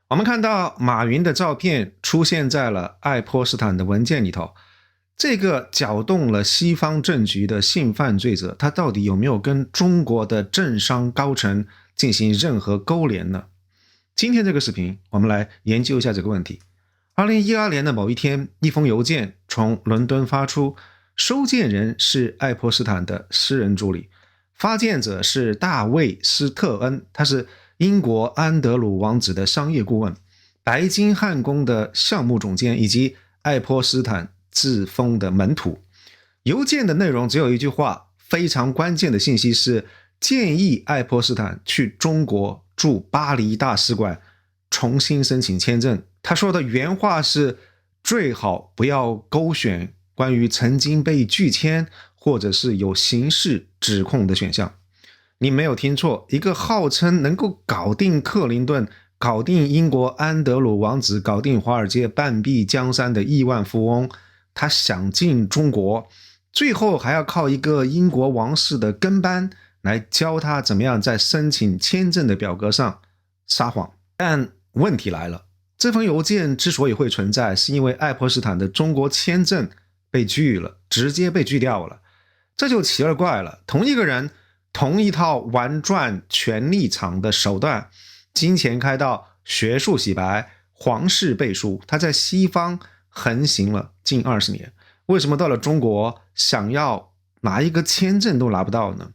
我們看到馬雲的照片出現在了愛潑斯坦的文件裡頭，這個攪動了西方政局的性犯罪者，他到底有沒有跟中國的政商高層進行任何勾連呢？今天這個視頻我們來研究一下這個問題。2012年的某一天，一封郵件從倫敦發出，收件人是愛潑斯坦的私人助理，發件者是大衛·斯特恩，他是英國安德魯王子的商業顧問，白金漢宮的項目總監，以及愛潑斯坦自封的門徒。郵件的內容只有一句話，非常關鍵的信息是建議愛潑斯坦去中國駐巴黎大使館重新申請簽證。他說的原話是最好不要勾選關於曾經被拒簽或者是有刑事指控的選項。你沒有聽錯，一個號稱能夠搞定克林頓、搞定英國安德魯王子、搞定華爾街半壁江山的億萬富翁，他想進中國，最後還要靠一個英國王室的跟班來教他怎麼樣在申請簽證的表格上撒謊。但問題來了，這封郵件之所以會存在，是因為愛潑斯坦的中國簽證被拒了，直接被拒掉了。這就奇了怪了，同一個人，同一套玩轉權力場的手段，金錢開道、學術洗白、皇室背書，他在西方橫行了近20年，為什麼到了中國想要拿一個簽證都拿不到呢？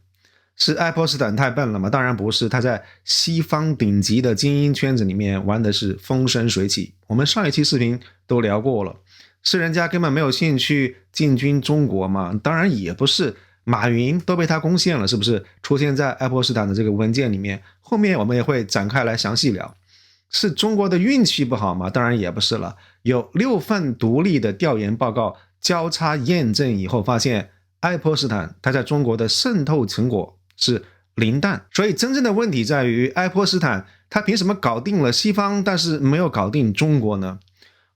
是愛潑斯坦太笨了嗎？當然不是，他在西方頂級的精英圈子裡面玩的是風生水起。我們上一期視頻都聊過了，是人家根本沒有興趣進軍中國嗎？當然也不是。馬雲都被他攻陷了，是不是出現在愛潑斯坦的這個文件裡面？後面我們也會展開來詳細聊。是中國的運氣不好嗎？當然也不是了。有6份獨立的調研報告交叉驗證以後，發現愛潑斯坦他在中國的滲透成果是零蛋。所以真正的問題在於，愛潑斯坦他憑什麼搞定了西方，但是沒有搞定中國呢？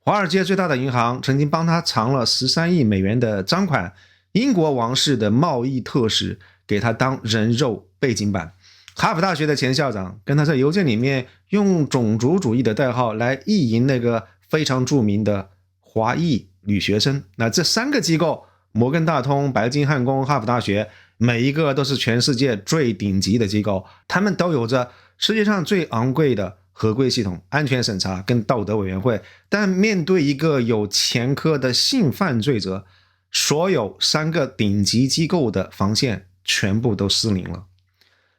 華爾街最大的銀行曾經幫他藏了13億美元的贓款，英國王室的貿易特使給他當人肉背景板，哈佛大學的前校長跟他在郵件裡面用種族主義的代號來意淫那個非常著名的華裔女學生。那這3個機構，摩根大通、白金漢宮、哈佛大學，每一個都是全世界最頂級的機構，他們都有着世界上最昂貴的合規系統、安全審查跟道德委員會。但面對一個有前科的性犯罪者，所有3個頂級機構的防線全部都失靈了。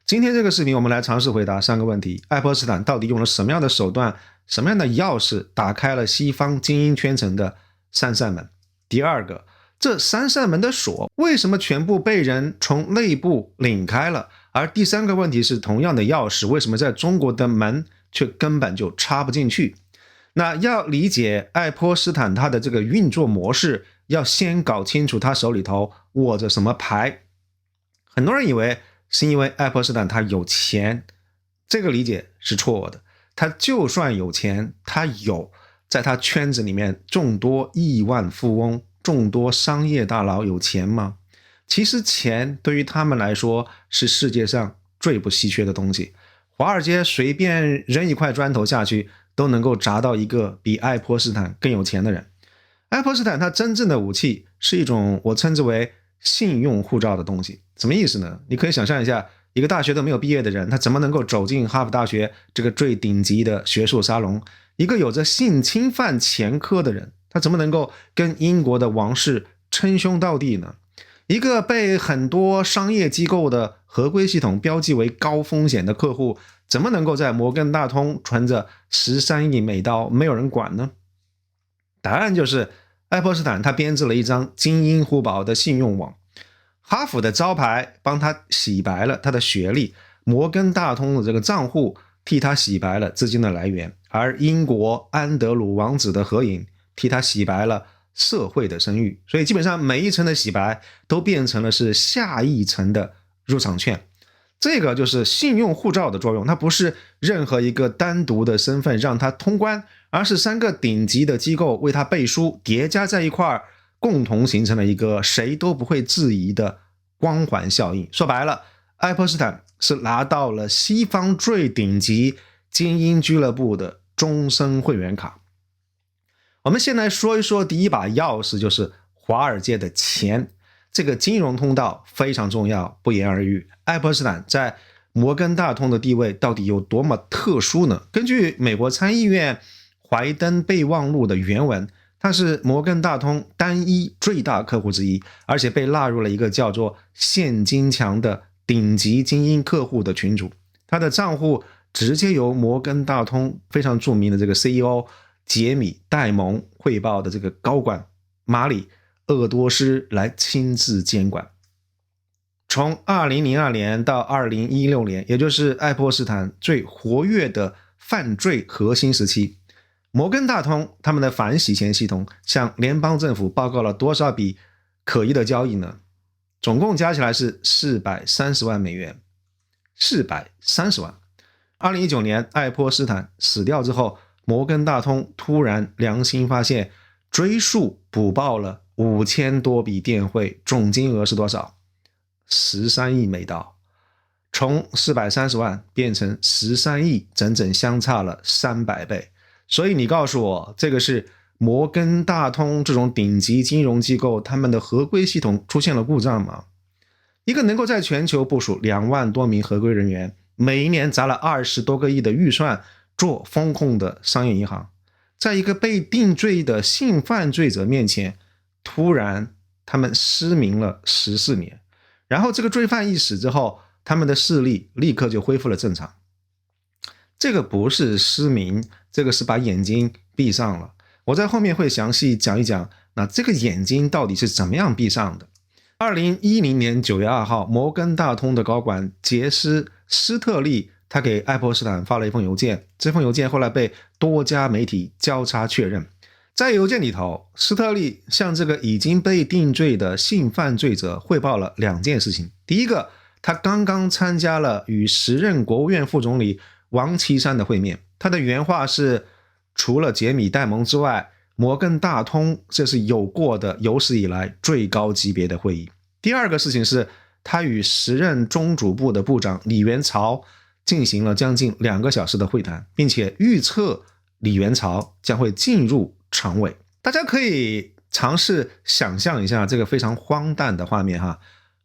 今天這個視頻我們來嘗試回答3個問題：愛潑斯坦到底用了什麼樣的手段，什麼樣的鑰匙打開了西方精英圈層的3扇門？第二個，這3扇門的鎖為什麼全部被人從內部擰開了？而第3個問題是，同樣的鑰匙為什麼在中國的門卻根本就插不進去？那要理解愛潑斯坦他的這個運作模式，要先搞清楚他手裡頭握着什麼牌。很多人以為是因為愛潑斯坦他有錢，這個理解是錯的。他就算有錢，他有在他圈子裡面眾多億萬富翁、眾多商業大佬有錢嗎？其實錢對於他們來說是世界上最不稀缺的東西。華爾街隨便扔一塊磚頭下去，都能夠砸到一個比愛潑斯坦更有錢的人。愛潑斯坦他真正的武器是一種我稱之為信用護照的東西。什麼意思呢？你可以想象一下，一個大學都沒有畢業的人，他怎麼能夠走進哈佛大學這個最頂級的學術沙龍？一個有着性侵犯前科的人，他怎麼能夠跟英國的王室稱兄道弟呢？一個被很多商業機構的合規系統標記為高風險的客戶，怎麼能夠在摩根大通存着13億美刀沒有人管呢？答案就是愛潑斯坦他編織了一張金銀虎寶的信用網。哈佛的招牌幫他洗白了他的學歷，摩根大通的這個賬戶替他洗白了資金的來源，而英國安德魯王子的合影替他洗白了社會的声譽。所以基本上每一層的洗白都变成了是下一层的入场券。這個就是信用護照的作用，它不是任何一個單獨的身份讓他通關，而是3個頂級的機構為他背書，疊加在一塊，共同形成了一個誰都不會質疑的光環效應。說白了，愛潑斯坦是拿到了西方最頂級精英俱樂部的終身會員卡。我們先來說一說第一把鑰匙，就是華爾街的錢。這個金融通道非常重要，不言而喻。愛潑斯坦在摩根大通的地位到底有多麼特殊呢？根據美國參議院懷登備忘錄的原文，它是摩根大通單一最大客戶之一，而且被納入了一個叫做現金強的頂級精英客戶的群組。他的賬戶直接由摩根大通非常著名的這個 CEO 傑米·戴蒙匯報的這個高管馬里·厄多斯來親自監管。從2002年到2016年，也就是愛潑斯坦最活躍的犯罪核心時期，摩根大通他們的反洗錢系統向聯邦政府報告了多少筆可疑的交易呢？總共加起來是430萬美元。430萬。2019年愛潑斯坦死掉之後，摩根大通突然良心發現，追溯補報了5000多筆電匯，總金額是多少？13億美刀。從430萬變成13億，整整相差了300倍。所以你告訴我，這個是摩根大通這種頂級金融機構他們的合規系統出現了故障嗎？一個能夠在全球部署2萬多名合規人員，每一年砸了20多個億的預算做風控的商業銀行，在一個被定罪的性犯罪者面前，突然他們失明了14年，然後這個罪犯一死之後，他們的視力立刻就恢復了正常。這個不是失明，這個是把眼睛閉上了。我在後面會詳細講一講，那這個眼睛到底是怎麼樣閉上的。2010年9月2號，摩根大通的高管傑斯·斯特利他給愛潑斯坦發了一封郵件，這封郵件後來被多家媒體交叉確認。在郵件裡頭，斯特利向這個已經被定罪的性犯罪者匯報了2件事情。第一個，他剛剛參加了與時任國務院副總理王岐山的會面。他的原話是，除了傑米·戴蒙之外，摩根大通這是有過的有史以來最高級別的會議。第二個事情是，他與時任中主部的部長李元朝進行了將近2個小時的會談，並且預測李元朝將會進入常委。大家可以嘗試想象一下這個非常荒誕的畫面哈，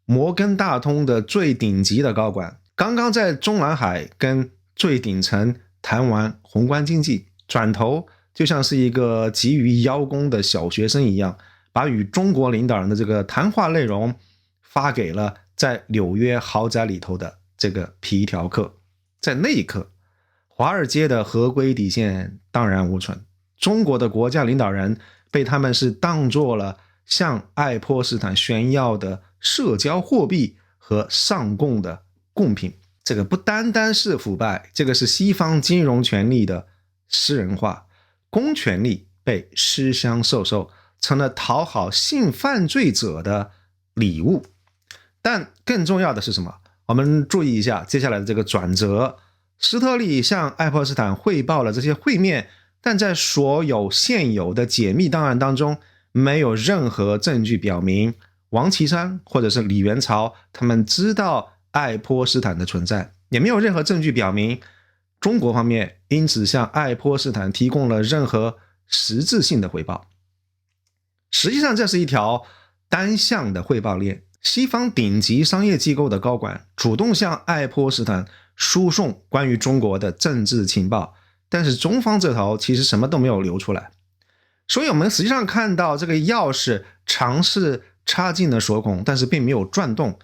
摩根大通的最頂級的高管剛剛在中南海跟最頂層談完宏觀經濟，轉頭就像是一個急於邀功的小學生一樣，把與中國領導人的這個談話內容發給了在紐約豪宅裡頭的這個皮條客。在那一刻，華爾街的合規底線蕩然無存，中國的國家領導人被他們是當作了向愛潑斯坦炫耀的社交貨幣和上供的贡品。這個不單單是腐敗，這個是西方金融權力的私人化，公權力被私相授受，成了討好性犯罪者的禮物。但更重要的是什麼？我們注意一下接下來的這個轉折。斯特利向愛潑斯坦匯報了這些會面，但在所有現有的解密檔案當中，沒有任何證據表明王岐山或者是李元朝他們知道愛潑斯坦的存在，也沒有任何證據表明中國方面因此向愛潑斯坦提供了任何實質性的回報。實際上這是一條單向的匯報鏈，西方頂級商業機構的高管主動向愛潑斯坦輸送關於中國的政治情報，但是中方這頭其實什麼都沒有流出來。所以我們實際上看到這個鑰匙嘗試插進了鎖孔，但是並沒有轉動。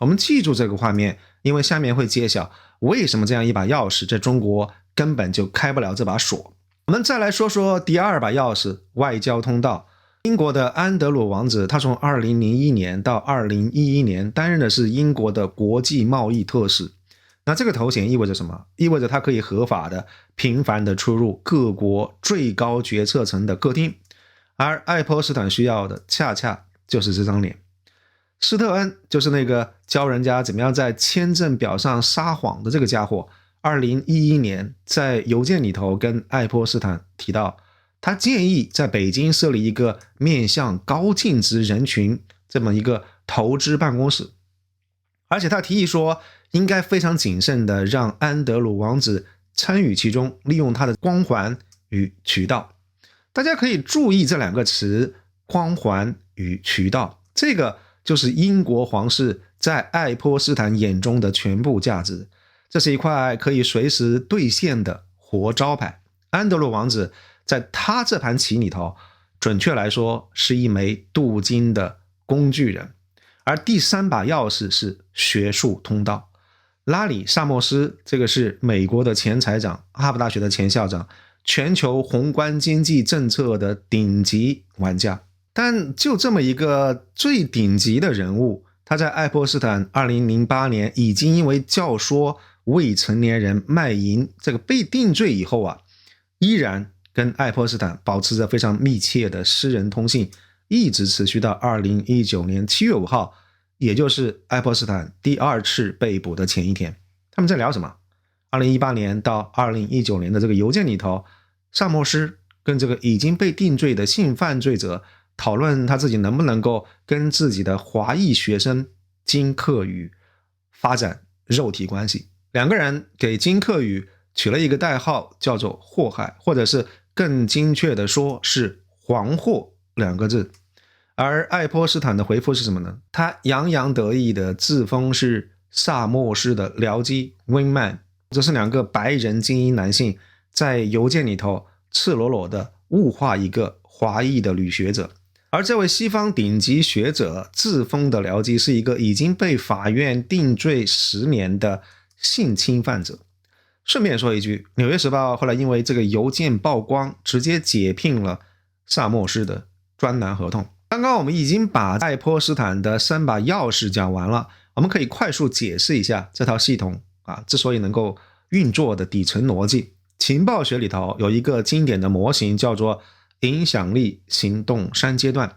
我們記住這個畫面，因為下面會揭曉為什麼這樣一把鑰匙在中國根本就開不了這把鎖。我們再來說說第二把鑰匙，外交通道。英國的安德魯王子，他從2001年到2011年擔任的是英國的國際貿易特使。那這個頭銜意味着什麼？意味着他可以合法的、頻繁的出入各國最高決策層的客廳，而愛潑斯坦需要的恰恰就是這張臉。施特恩就是那個教人家怎麼樣在簽證表上撒謊的這個家伙。2011年在郵件裡頭跟愛潑斯坦提到，他建議在北京設立一個面向高淨值人群這麼一個投資辦公室，而且他提議說應該非常謹慎的讓安德魯王子參與其中，利用它的光環與渠道。大家可以注意這兩個詞，光環與渠道，這個就是英國皇室在愛潑斯坦眼中的全部價值。這是一塊可以隨時兌現的活招牌。安德魯王子在他這盤棋裡頭，準確來說是一枚鍍金的工具人。而第三把鑰匙是學術通道。拉里·薩默斯，這個是美國的前財長，哈佛大學的前校長，全球宏觀經濟政策的頂級玩家。但就這麼一個最頂級的人物，他在愛潑斯坦2008年已經因為教唆未成年人賣淫這個被定罪以後啊，依然跟愛潑斯坦保持着非常密切的私人通信，一直持續到2019年7月5號，也就是愛潑斯坦第二次被捕的前一天。他們在聊什麼？2018年到2019年的這個郵件裡頭，薩默斯跟这個已經被定罪的性犯罪者討論他自己能不能夠跟自己的華裔學生金克宇發展肉體關係。兩個人給金克宇取了一個代號，叫做禍害，或者是更精確的說是黃禍兩個字。而愛潑斯坦的回復是什麼呢？他洋洋得意的自封是薩默斯的僚機 Wingman。 這是兩個白人精英男性在郵件裡頭赤裸裸的物化一個華裔的女學者。而這位西方頂級學者自封的僚機是一個已經被法院定罪10年的性侵犯者。順便說一句，紐約時報後來因為這個郵件曝光，直接解聘了薩默斯的專欄合同。剛剛我們已經把愛潑斯坦的3把鑰匙講完了，我們可以快速解釋一下這套系統之所以能夠運作的底層邏輯。情報學裡頭有一個經典的模型叫做影響力行動3階段，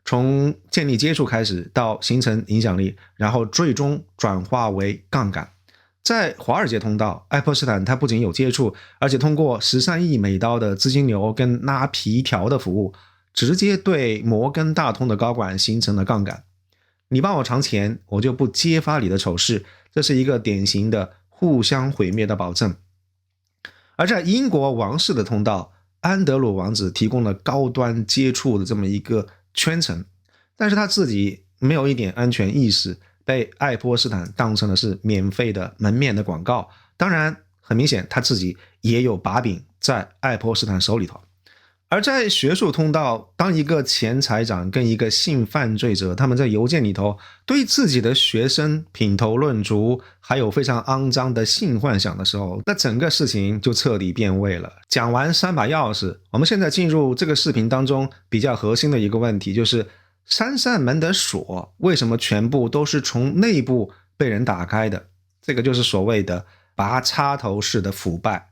從建立接觸開始到形成影響力，然後最終轉化為槓桿。在華爾街通道，愛潑斯坦他不僅有接觸，而且通過13億美刀的資金流跟拉皮條的服務，直接對摩根大通的高管形成了槓桿。你幫我藏錢，我就不揭發你的醜事，這是一個典型的互相毀滅的保證。而在英國王室的通道，安德魯王子提供了高端接觸的這麼一個圈層，但是他自己沒有一點安全意識，被愛潑斯坦當成的是免費的門面的廣告。當然很明顯他自己也有把柄在愛潑斯坦手裡頭。而在學術通道，當一個前財長跟一個性犯罪者他們在郵件裡頭對自己的學生品頭論足，還有非常骯髒的性幻想的時候，那整個事情就徹底變味了。講完3把鑰匙，我們現在進入這個視頻當中比較核心的一個問題，就是3扇門的鎖為什麼全部都是從內部被人打開的？這個就是所謂的拔插頭式的腐敗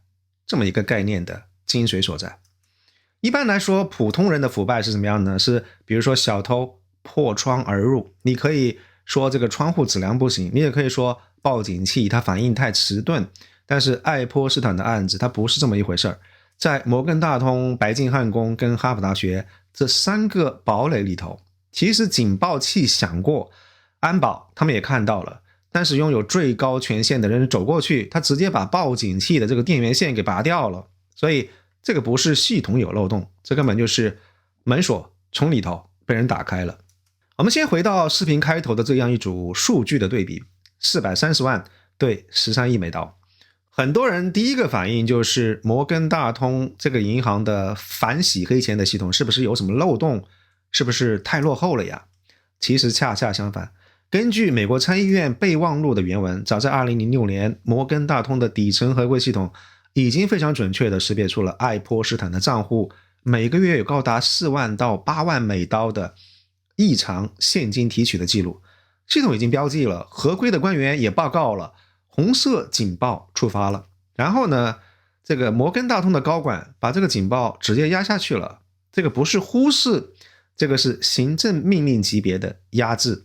這麼一個概念的精髓所在。一般來說，普通人的腐敗是什麼樣呢？是比如說小偷破窗而入，你可以說這個窗戶質量不行，你也可以說報警器它反應太遲鈍。但是愛潑斯坦的案子它不是這麼一回事兒。在摩根大通、白金漢宮跟哈佛大學這3個堡壘裡頭，其實警報器響過，安保他們也看到了，但是擁有最高權限的人走過去，他直接把報警器的這個電源線給拔掉了。所以這個不是系統有漏洞，這根本就是門鎖從裡頭被人打開了。我們先回到視頻開頭的這樣一組數據的對比，430萬對13億美刀。很多人第一個反應就是摩根大通這個銀行的反洗黑錢的系統是不是有什麼漏洞，是不是太落後了呀？其實恰恰相反，根據美國參議院備忘錄的原文，早在2006年，摩根大通的底層合規系統已經非常準確地識別出了愛潑斯坦的賬戶每個月有高達4萬到8萬美刀的異常現金提取的記錄。系統已經標記了，合規的官員也報告了，紅色警報觸發了。然後呢，這個摩根大通的高管把這個警報直接壓下去了。這個不是忽視，這個是行政命令級別的壓制。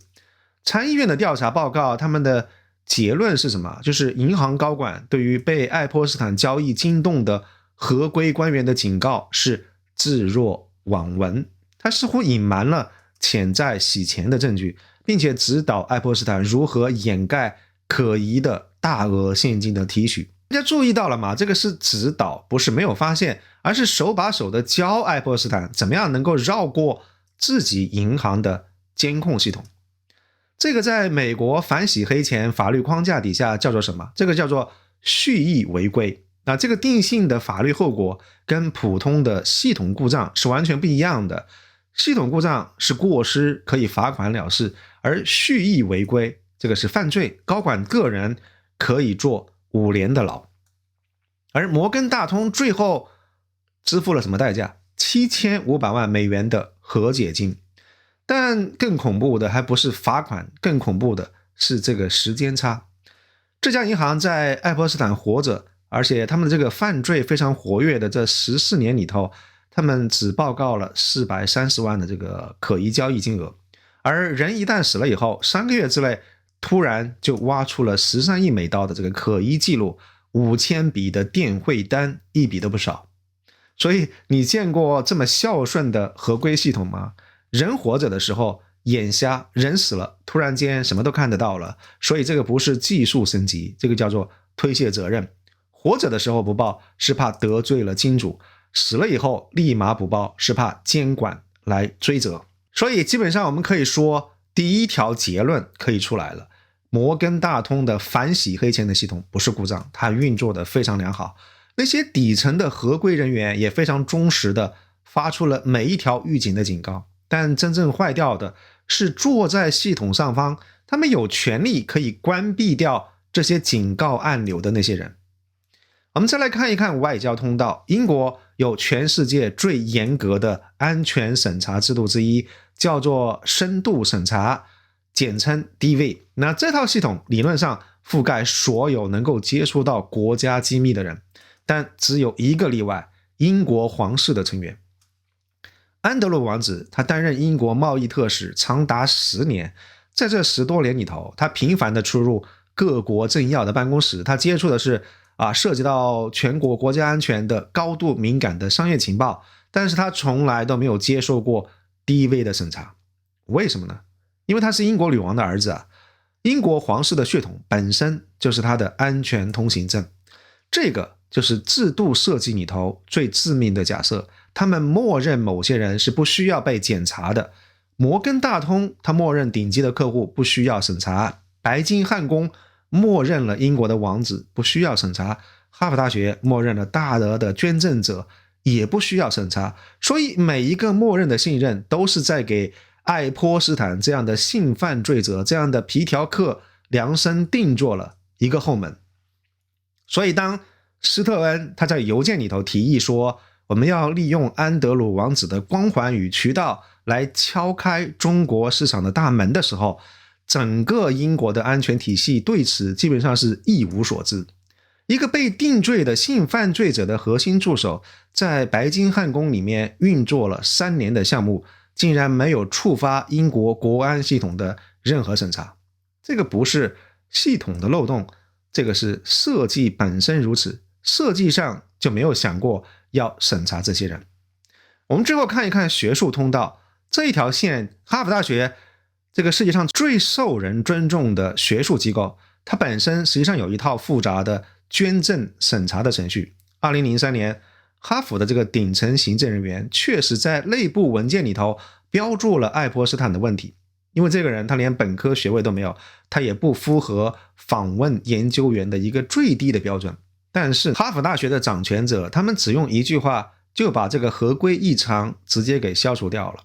參議院的調查報告，他們的結論是什麼？就是銀行高管對於被愛潑斯坦交易驚動的合規官員的警告是置若罔聞，他似乎隱瞞了潛在洗錢的證據，並且指導愛潑斯坦如何掩蓋可疑的大額現金的提取。大家注意到了嗎？這個是指導，不是沒有發現，而是手把手的教愛潑斯坦怎麼樣能夠繞過自己銀行的監控系統。這個在美國反洗黑錢法律框架底下叫做什麼？這個叫做蓄意違規。那這個定性的法律後果跟普通的系統故障是完全不一樣的。系統故障是過失，可以罰款了事，而蓄意違規這個是犯罪，高管個人可以坐5年的牢。而摩根大通最後支付了什麼代價？7500萬美元的和解金。但更恐怖的還不是罰款，更恐怖的是这個時間差。這家銀行在愛潑斯坦活着，而且他們的這個犯罪非常活躍的這14年裡頭，他們只報告了430萬的這個可疑交易金額，而人一旦死了以後，3個月之內突然就挖出了13億美刀的這個可疑記錄，5000筆的電匯單，一筆都不少。所以你見過這麼孝順的合規系統嗎？人活着的時候眼瞎，人死了突然間什麼都看得到了。所以這個不是技術升級，這個叫做推卸責任。活着的時候不報是怕得罪了金主，死了以後立馬補報是怕監管來追責。所以基本上我們可以說，第一條結論可以出來了，摩根大通的反洗黑錢的系統不是故障，它運作的非常良好。那些底層的合規人員也非常忠實的發出了每一條預警的警告。但真正壞掉的是坐在系統上方，他們有權利可以關閉掉這些警告按鈕的那些人。我們再來看一看外交通道。英國有全世界最嚴格的安全審查制度之一，叫做深度審查，簡稱 DV。那這套系統理論上覆蓋所有能夠接觸到國家機密的人，但只有一個例外，英國皇室的成員。安德魯王子他擔任英國貿易特使長達10年，在這10多年裡頭，他頻繁地出入各國政要的辦公室，他接觸的是涉及到全國國家安全的高度敏感的商業情報，但是他從來都沒有接受過 DV 的審查。為什麼呢？因為他是英國女王的兒子啊，英國皇室的血統本身就是他的安全通行證。這個就是制度設計裡頭最致命的假設，他們默認某些人是不需要被檢查的。摩根大通他默認頂級的客戶不需要審查，白金漢宮默認了英國的王子不需要審查，哈佛大學默認了大額的捐贈者也不需要審查。所以每一個默認的信任都是在給愛潑斯坦這樣的性犯罪者，這樣的皮條客量身定做了一個後門。所以當施特恩他在郵件裡頭提議說，我們要利用安德魯王子的光環與渠道來敲開中國市場的大門的時候，整個英國的安全體系對此基本上是一無所知。一個被定罪的性犯罪者的核心助手，在白金漢宮裡面運作了3年的項目，竟然沒有觸發英國國安系統的任何審查。這個不是系統的漏洞，這個是設計本身如此，設計上就沒有想過要審查這些人。我們最後看一看學術通道這一條線，哈佛大學這個世界上最受人尊重的學術機構，它本身實際上有一套複雜的捐贈審查的程序。2003年，哈佛的這個頂層行政人員確實在內部文件裡頭標注了愛潑斯坦的問題，因為這個人他連本科學位都沒有，他也不符合訪問研究員的一個最低的標準。但是哈佛大學的掌權者，他們只用一句話就把這個合規異常直接給消除掉了。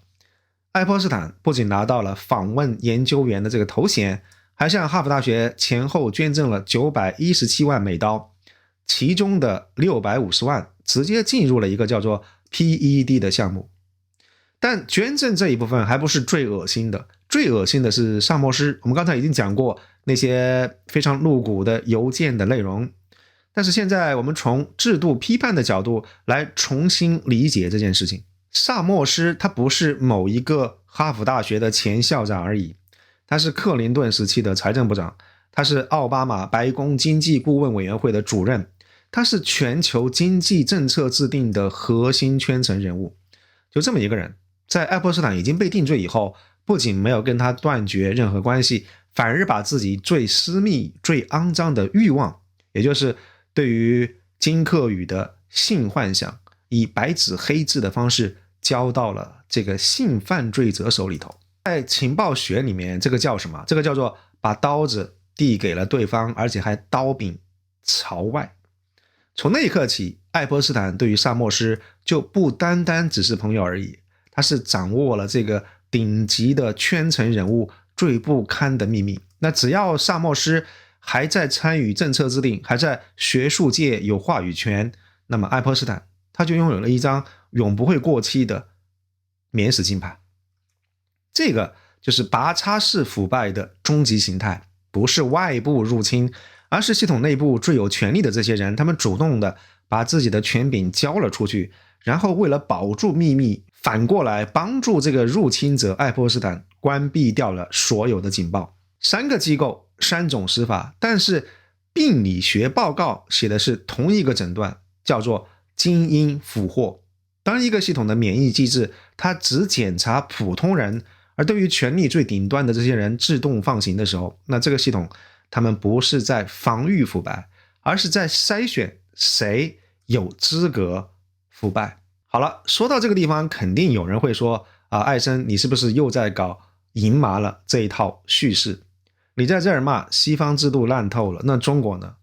愛潑斯坦不僅拿到了訪問研究員的這個頭銜，還向哈佛大學前後捐贈了917萬美刀，其中的650萬直接進入了一個叫做 PED 的項目。但捐贈這一部分還不是最惡心的，最惡心的是薩默斯。我們剛才已經講過那些非常露骨的郵件的內容，但是現在我們從制度批判的角度來重新理解這件事情。薩默斯他不是某一個哈佛大学的前校長而已，他是克林頓時期的財政部長，他是奧巴馬白宮經濟顧問委員會的主任，他是全球經濟政策制定的核心圈層人物。就這麼一個人，在愛潑斯坦已經被定罪以後，不僅沒有跟他斷絕任何關係，反而把自己最私密最骯髒的慾望，也就是對於金克宇的性幻想，以白紙黑字的方式交到了這個性犯罪者手裡頭。在情報學裡面，這個叫什麼？這個叫做把刀子遞給了對方，而且還刀柄朝外。從那一刻起，愛潑斯坦對於薩默斯就不單單只是朋友而已，他是掌握了這個頂級的圈層人物最不堪的秘密。那只要薩默斯還在參與政策制定，還在學術界有話語權，那麼愛潑斯坦他就擁有了一張永不會過期的免死金牌。這個就是拔插式腐敗的終極形態，不是外部入侵，而是系統內部最有權力的這些人，他們主動的把自己的權柄交了出去，然後為了保住秘密，反過來幫助這個入侵者愛潑斯坦關閉掉了所有的警報。3個機構，3種司法，但是病理學報告寫的是同一個診斷，叫做精英俘獲。當一個系統的免疫機制，它只檢查普通人，而對於權力最頂端的這些人自動放行的時候，那這個系統他們不是在防禦腐敗，而是在篩選誰有資格腐敗。好了，說到這個地方，肯定有人會說艾森，你是不是又在搞銀麻了這一套敘事？你在這兒罵西方制度爛透了，那中國呢？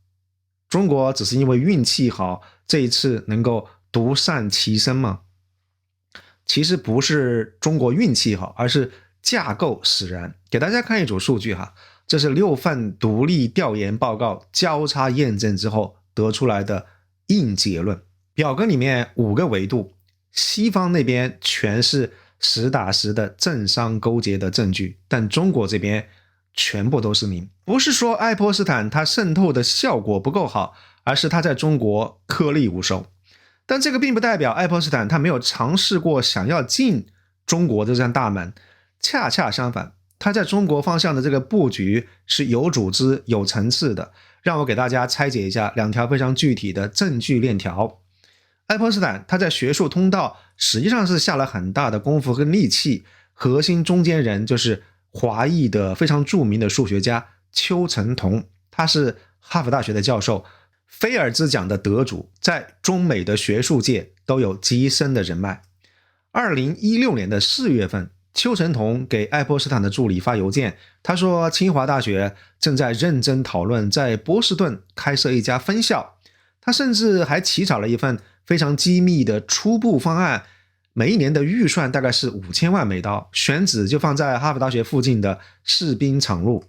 中國只是因為運氣好，這一次能夠獨善其身嗎？其實不是中國運氣好，而是架構使然。給大家看一組數據哈，這是6份獨立調研報告交叉驗證之後得出來的硬結論。表格裡面5個維度，西方那邊全是實打實的政商勾結的證據，但中國這邊全部都是零。不是說愛潑斯坦他滲透的效果不夠好，而是他在中國顆粒無收。但這個並不代表愛潑斯坦他沒有嘗試過想要進中國這扇大門，恰恰相反，他在中國方向的這個布局是有組織有層次的。讓我給大家拆解一下2條非常具體的證據鏈條。愛潑斯坦他在學術通道實際上是下了很大的功夫跟力氣，核心中間人就是華裔的非常著名的數學家邱成桐，他是哈佛大學的教授，菲尔茲獎的得主，在中美的學術界都有極深的人脈。2016年的4月份，邱成桐給愛潑斯坦的助理發郵件，他說清華大學正在認真討論在波士頓開設一家分校，他甚至還起草了一份非常機密的初步方案，每一年的預算大概是5000萬美刀，選址就放在哈佛大學附近的士兵場路。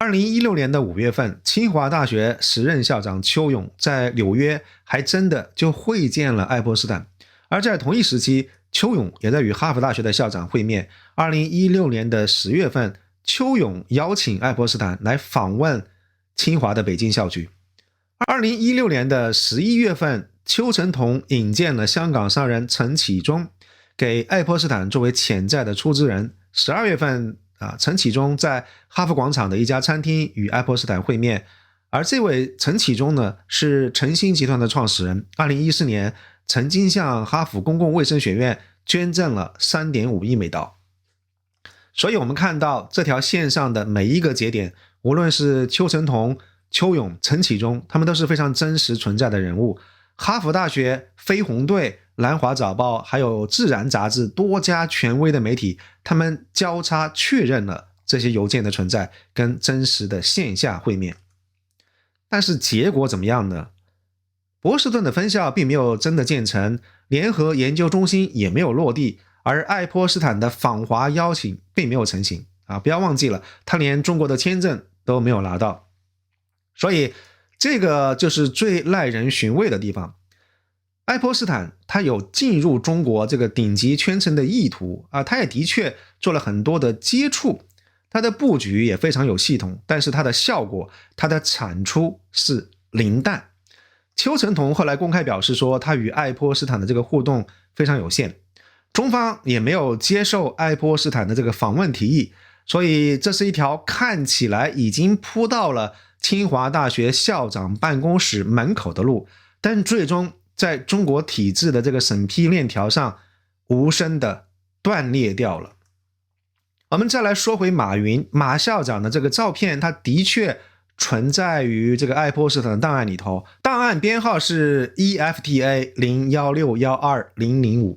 2016年的5月份，清華大學时任校長邱勇在紐約還真的就會見了愛潑斯坦，而在同一時期，邱勇也在與哈佛大學的校長會面。2016年的10月份，邱勇邀請愛潑斯坦來訪問清華的北京校區。2016年的11月份，邱成桐引薦了香港商人陳啟宗給愛潑斯坦作為潛在的出資人。12月份陳啟宗在哈佛廣場的一家餐廳與愛潑斯坦會面，而這位陳啟宗呢，是晨星集團的創始人，2014年曾經向哈佛公共衛生學院捐贈了3.5億美刀。所以我們看到這條線上的每一個節點，無論是邱成桐、邱勇、陳啟宗，他們都是非常真實存在的人物。哈佛大學、飛鴻隊、南華早報還有自然雜誌多家權威的媒體，他們交叉確認了這些郵件的存在跟真實的線下會面。但是結果怎麼樣呢？波士頓的分校並沒有真的建成，聯合研究中心也沒有落地，而愛潑斯坦的訪華邀請並沒有成型不要忘記了，他連中國的簽證都沒有拿到。所以這個就是最耐人尋味的地方。愛潑斯坦他有進入中國這個頂級圈層的意圖他也的確做了很多的接觸，他的布局也非常有系統，但是他的效果，他的產出是零蛋。邱成桐後來公開表示說，他與愛潑斯坦的這個互動非常有限，中方也沒有接受愛潑斯坦的這個訪問提議，所以這是一條看起來已經鋪到了清華大學校長辦公室門口的路，但最終在中國體制的這個審批鏈條上無聲的斷裂掉了。我們再來說回馬雲，馬校長的這個照片，他的確存在於這個愛潑斯坦的檔案裡頭，檔案編號是 EFTA01612005。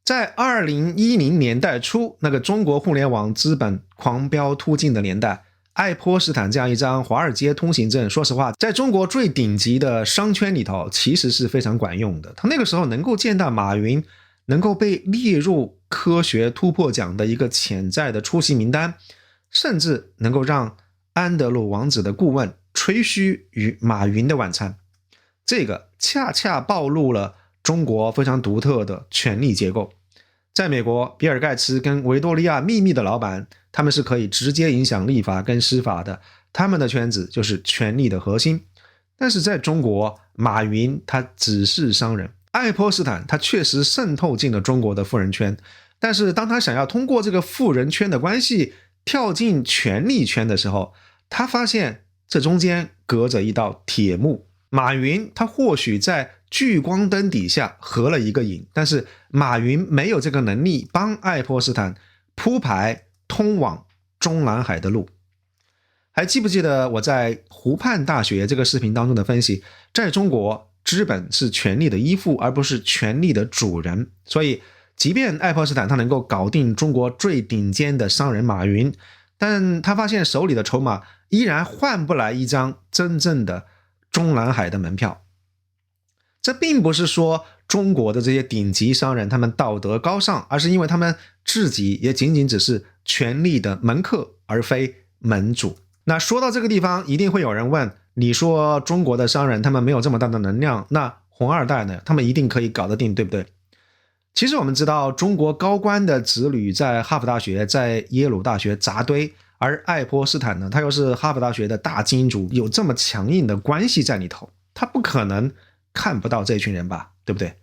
在2010年代初，那個中國互聯網資本狂飆突進的年代，愛潑斯坦這樣一張華爾街通行證，說實話，在中國最頂級的商圈裡頭，其實是非常管用的。他那個時候能夠見到馬雲能夠被列入科學突破獎的一個潛在的出席名單，甚至能夠讓安德魯王子的顧問吹噓與馬雲的晚餐，這個恰恰暴露了中國非常獨特的權力結構。在美國，比爾蓋茨跟維多利亞秘密的老闆，他們是可以直接影響立法跟司法的，他們的圈子就是權力的核心。但是在中國，馬雲他只是商人，愛潑斯坦他確實滲透進了中國的富人圈，但是當他想要通過這個富人圈的關係跳進權力圈的時候，他發現這中間隔着一道鐵幕。馬雲他或許在聚光燈底下合了一個影，但是馬雲沒有這個能力幫愛潑斯坦鋪排通往中南海的路。還記不記得我在湖畔大學這個視頻當中的分析，在中國資本是權力的依附，而不是權力的主人。所以即便愛潑斯坦他能夠搞定中國最頂尖的商人馬雲，但他發現手裡的籌碼依然換不來一張真正的中南海的門票。這並不是說中國的这些頂級商人他們道德高尚，而是因為他們自己也僅僅只是權力的門客，而非門主。那說到這個地方，一定會有人問，你說中國的商人他們沒有這麼大的能量，那紅二代呢？他們一定可以搞得定，對不對？其實我們知道，中國高官的子女在哈佛大學、在耶魯大學扎堆，而愛潑斯坦呢，他又是哈佛大學的大金主，有這麼強硬的關係在裡頭，他不可能看不到這群人吧，對不對？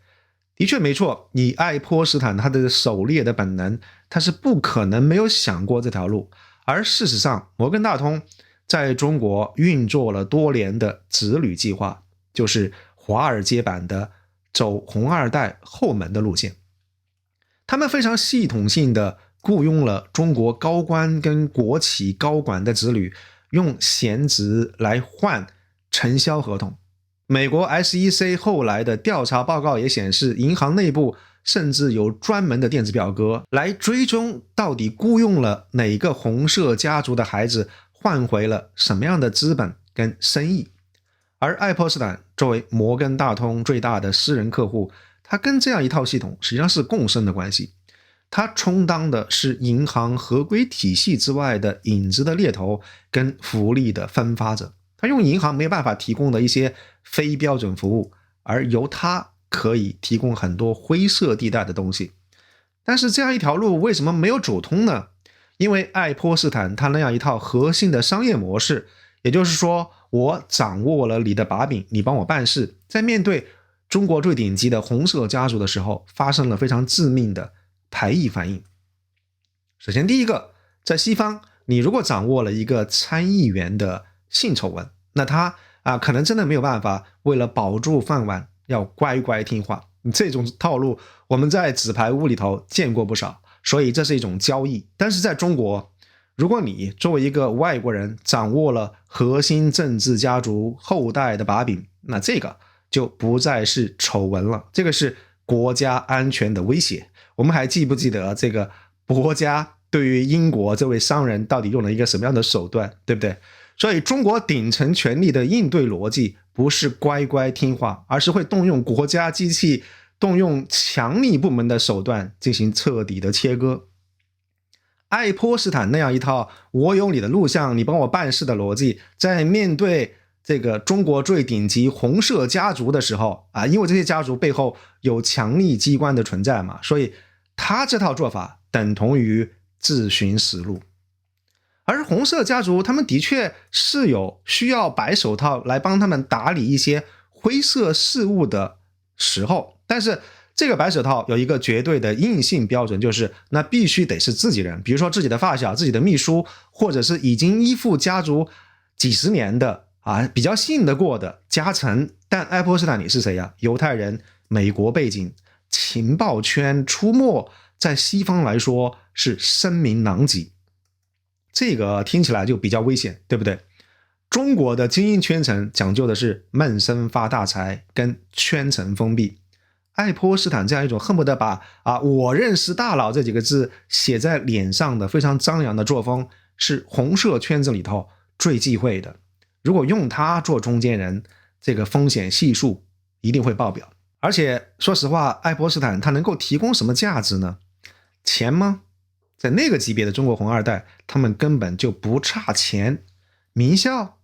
的確沒錯，以愛潑斯坦他的狩獵的本能，他是不可能沒有想過這條路。而事實上，摩根大通在中國運作了多年的子女計劃，就是華爾街版的走紅二代後門的路線。他們非常系統性的僱傭了中國高官跟國企高管的子女，用閒職來換承銷合同。美國 SEC 後來的調查報告也顯示，銀行內部甚至有專門的電子表格來追蹤到底僱傭了哪個紅色家族的孩子，換回了什麼樣的資本跟生意。而愛潑斯坦作為摩根大通最大的私人客戶，他跟這樣一套系統實際上是共生的關係。他充當的是銀行合規體系之外的影子的獵頭跟福利的分發者，他用銀行沒有辦法提供的一些非標準服務，而由他可以提供很多灰色地帶的東西。但是這樣一條路為什麼沒有走通呢？因為愛潑斯坦他那樣一套核心的商業模式，也就是說，我掌握了你的把柄，你幫我辦事，在面對中國最頂級的紅色家族的時候，發生了非常致命的排異反應。首先第一個，在西方，你如果掌握了一個參議員的性醜聞，那他可能真的沒有辦法為了保住飯碗要乖乖聽話。這種套路我們在紙牌屋裡頭見過不少，所以這是一種交易。但是在中國，如果你作為一個外國人掌握了核心政治家族後代的把柄，那這個就不再是醜聞了，這個是國家安全的威脅。我們還記不記得這個國家對於英國這位商人到底用了一個什麼樣的手段，對不對？所以中國頂層權力的應對邏輯不是乖乖聽話，而是會動用國家機器，動用強力部門的手段進行徹底的切割。愛潑斯坦那樣一套我有你的錄像，你幫我辦事的邏輯，在面對這個中國最頂級紅色家族的時候因為這些家族背後有強力機關的存在嘛，所以他這套做法等同於自尋死路。而紅色家族他們的確是有需要白手套來幫他們打理一些灰色事務的時候，但是這個白手套有一個絕對的硬性標準，就是那必須得是自己人，比如說自己的發小、自己的秘書，或者是已經依附家族幾十年的比較信得過的家臣。但愛潑斯坦你是誰呀？猶太人，美國背景，情報圈出沒，在西方來說是声名狼藉。這個聽起來就比較危險，對不對？中國的精英圈層講究的是悶聲發大財跟圈層封閉。愛潑斯坦這樣一種恨不得把我認識大佬這幾個字寫在臉上的非常張揚的作風，是紅色圈子裡頭最忌諱的。如果用它做中間人，這個風險係數一定會爆表。而且說實話，愛潑斯坦他能夠提供什麼價值呢？錢嗎？在那個級別的中國紅二代，他們根本就不差錢。名校，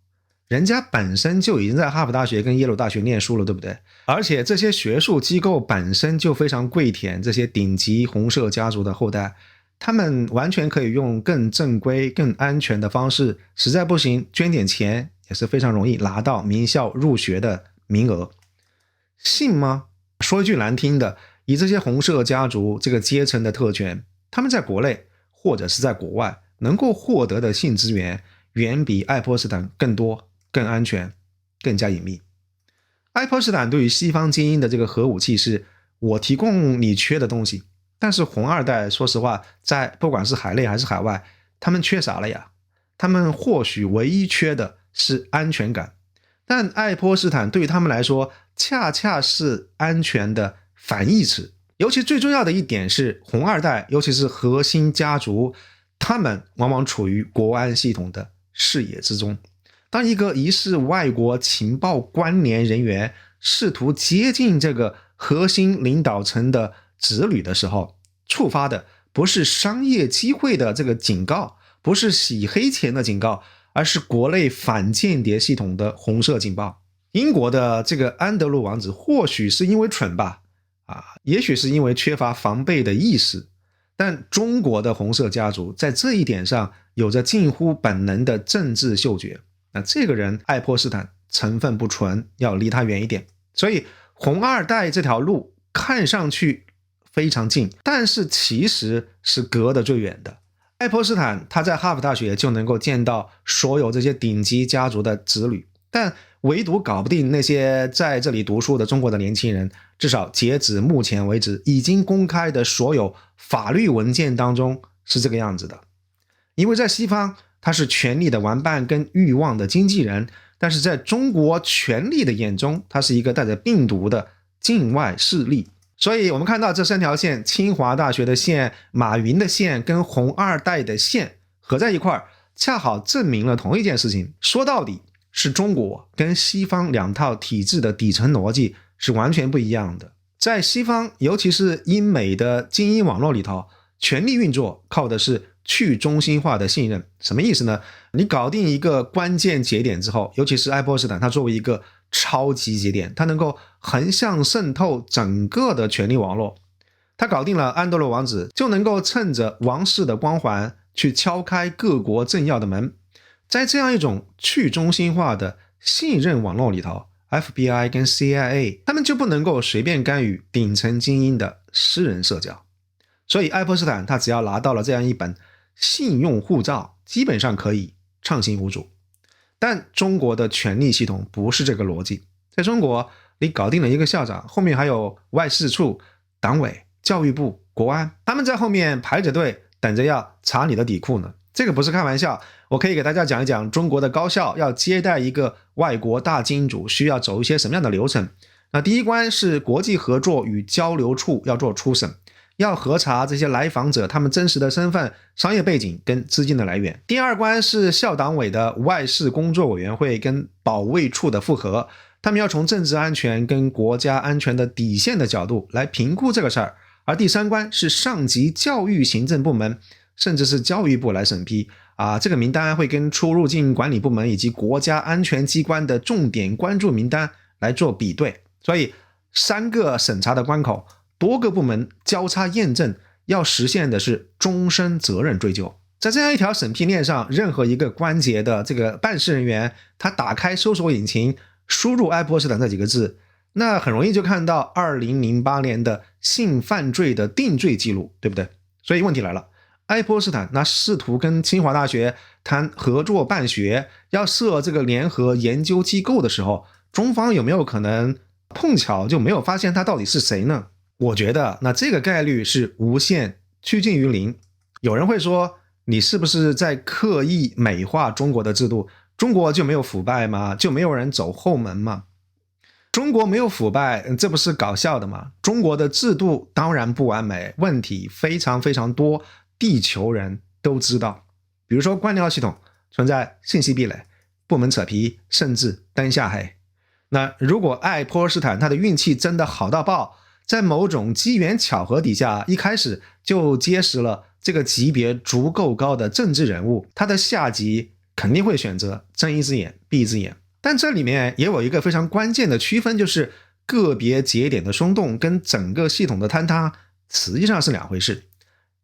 人家本身就已經在哈佛大学跟耶魯大學念書了，對不對？而且這些學術機構本身就非常跪舔這些頂級紅色家族的後代，他們完全可以用更正規、更安全的方式，實在不行捐點錢也是非常容易拿到名校入學的名額。信嗎？說一句難聽的，以這些紅色家族這個階層的特權，他們在國內或者是在國外能夠獲得的性資源遠比愛潑斯坦更多、更安全、更加隱秘。愛潑斯坦對於西方精英的這個核武器是我提供你缺的東西，但是紅二代說實話，在不管是海內還是海外，他們缺啥了呀？他們或許唯一缺的是安全感，但愛潑斯坦对於他們來說恰恰是安全的反義詞。尤其最重要的一點是，紅二代尤其是核心家族，他們往往處於國安系統的視野之中。當一個疑似外國情報關聯人員試圖接近這個核心領導層的子女的時候，觸發的不是商業機會的這個警告，不是洗黑錢的警告，而是國內反間諜系統的紅色警報。英國的這個安德魯王子或許是因為蠢吧，也許是因為缺乏防備的意識，但中國的紅色家族在這一點上有着近乎本能的政治嗅覺。那這個人愛潑斯坦成分不純，要離他遠一點。所以紅二代這條路看上去非常近，但是其實是隔得最遠的。愛潑斯坦他在哈佛大學就能夠見到所有這些頂級家族的子女，但唯獨搞不定那些在這裡讀書的中國的年輕人，至少截止目前為止已經公開的所有法律文件當中是這個樣子的。因為在西方他是權力的玩伴跟慾望的經紀人，但是在中國權力的眼中，他是一個帶着病毒的境外勢力。所以我們看到這三條線，清華大學的線、馬雲的線跟紅二代的線合在一塊兒，恰好證明了同一件事情，說到底是中國跟西方兩套體制的底層邏輯是完全不一樣的。在西方，尤其是英美的精英網絡裡頭，權力運作靠的是去中心化的信任。什麼意思呢？你搞定一個關鍵節點之後，尤其是愛潑斯坦，他作為一個超級節點，他能夠橫向滲透整個的權力網絡。他搞定了安德魯王子，就能夠趁着王室的光環去敲開各國政要的門。在這樣一種去中心化的信任網絡裡頭， FBI 跟 CIA 他們就不能夠隨便干預頂層精英的私人社交。所以愛潑斯坦他只要拿到了這樣一本信用護照，基本上可以暢行無阻。但中國的權力系統不是這個邏輯。在中國，你搞定了一個校長，後面還有外事處、黨委、教育部、國安，他們在後面排着隊等着要查你的底褲呢。這個不是開玩笑，我可以給大家講一講中國的高校要接待一個外國大金主需要走一些什麼樣的流程。那第一關是國際合作與交流處要做初審，要核查這些來訪者他們真實的身份、商業背景跟資金的來源。第二關是校黨委的外事工作委員會跟保衛處的複核，他們要從政治安全跟國家安全的底線的角度來評估這個事兒。而第三關是上級教育行政部門甚至是教育部來審批這個名單會跟出入境管理部門以及国家安全機關的重點關注名單來做比對。所以3個審查的關口，多個部門交叉驗證，要實現的是終身責任追究。在這樣一條審批鏈上，任何一個關節的這個辦事人員，他打開搜索引擎，輸入愛潑斯坦這幾個字，那很容易就看到2008年的性犯罪的定罪記錄，對不对？所以問題來了，愛潑斯坦那試圖跟清華大學談合作辦學，要設這個聯合研究機構的時候，中方有沒有可能碰巧就沒有發現他到底是誰呢？我覺得那這個概率是无限趨近於0。有人會說，你是不是在刻意美化中國的制度？中國就沒有腐敗嗎？就沒有人走後門嗎？中國沒有腐敗，這不是搞笑的嗎？中國的制度當然不完美，問題非常非常多，地球人都知道。比如說官僚系統存在信息壁壘、部門扯皮，甚至燈下黑。那如果愛潑斯坦他的運氣真的好到爆，在某種機緣巧合底下，一開始就結識了這個級別足夠高的政治人物，他的下級肯定會選擇睜一隻眼閉一隻眼。但這裡面也有一個非常關鍵的區分，就是個別節點的鬆動跟整個系統的坍塌實際上是兩回事。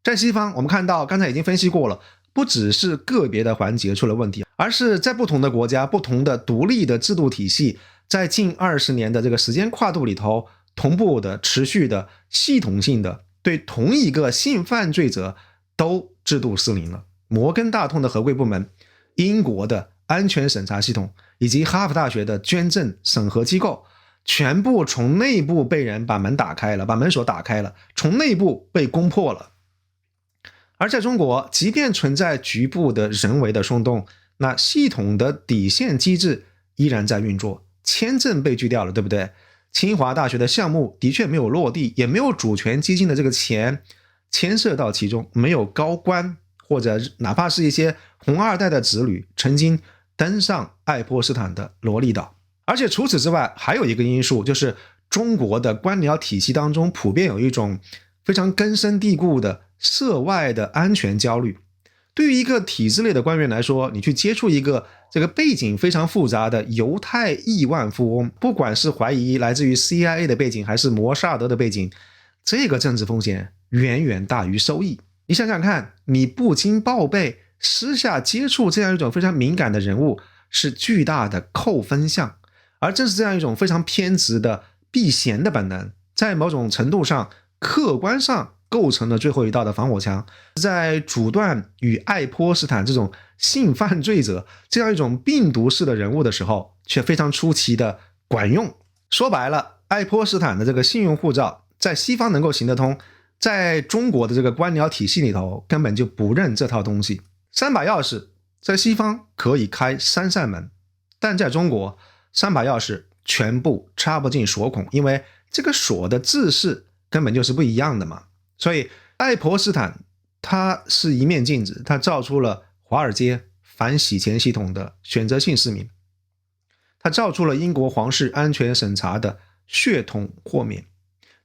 在西方我們看到，剛才已經分析過了，不只是個別的環節出了問題，而是在不同的国家、不同的獨立的制度體系，在近20年的這個時間跨度裡頭，同步的、持續的、系統性的對同一個性犯罪者都制度失灵了。摩根大通的合規部門、英國的安全審查系統以及哈佛大学的捐贈審核機構，全部從內部被人把门打開了，把门鎖打開了，從內部被攻破了。而在中国，即便存在局部的人為的鬆動，那系統的底線機制依然在運作，簽證被拒掉了，對不對？清華大學的項目的確沒有落地，也沒有主權基金的這個錢牽涉到其中，沒有高官或者哪怕是一些紅二代的子女曾經登上愛潑斯坦的蘿莉島。而且除此之外，還有一個因素，就是中國的官僚體系当中普遍有一種非常根深蒂固的涉外的安全焦慮。对于一個體制類的官員來說，你去接觸一個這個背景非常複雜的猶太億萬富翁，不管是懷疑來自於 CIA 的背景還是摩薩德的背景，這個政治風險遠遠大於收益。你想想看，你不經報備私下接觸這樣一種非常敏感的人物，是巨大的扣分項。而正是這樣一種非常偏執的避嫌的本能，在某種程度上客觀上構成了最後一道的防火牆，在阻斷與愛潑斯坦這種性犯罪者這樣一種病毒式的人物的時候，卻非常出奇的管用。說白了，愛潑斯坦的這個信用護照在西方能夠行得通，在中國的這個官僚體系裡頭根本就不認這套東西。3把鑰匙在西方可以開3扇門，但在中國3把鑰匙全部插不進鎖孔，因為這個鎖的制式根本就是不一樣的嘛。所以愛潑斯坦它是一面鏡子，它照出了華爾街反洗錢系統的選擇性失明，它照出了英國皇室安全審查的血統豁免，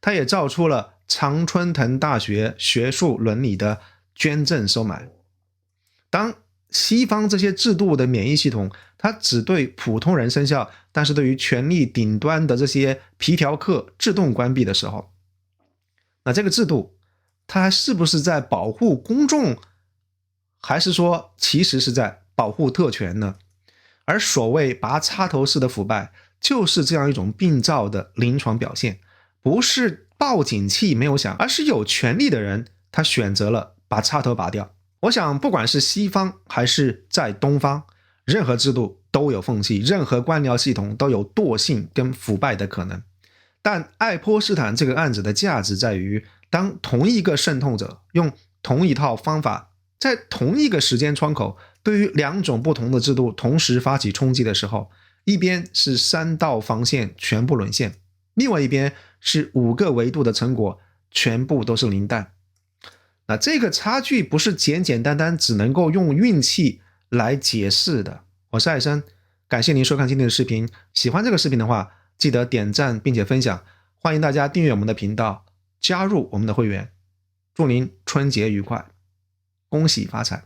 它也照出了常春藤大學學術倫理的捐贈收買。當西方這些制度的免疫系統它只對普通人生效，但是对於權力頂端的這些皮條客自動關閉的時候，那這個制度它是不是在保護公眾，還是說其實是在保護特權呢？而所謂拔插頭式的腐敗就是這樣一種病灶的臨床表現，不是報警器沒有響，而是有權力的人他選擇了把插頭拔掉。我想不管是西方還是在東方，任何制度都有縫隙，任何官僚系統都有惰性跟腐敗的可能。但愛潑斯坦這個案子的價值在於，當同一個滲透者用同一套方法，在同一個時間窗口，對於2種不同的制度同時發起衝擊的時候，一邊是3道防線全部淪陷，另外一邊是5個維度的成果全部都是零蛋。那這個差距不是簡簡單單只能夠用運氣來解釋的。我是艾森，感謝您收看今天的視頻。喜歡這個視頻的話，記得點讚並且分享，歡迎大家訂閱我們的頻道，加入我們的會員。祝您春節愉快，恭喜發財。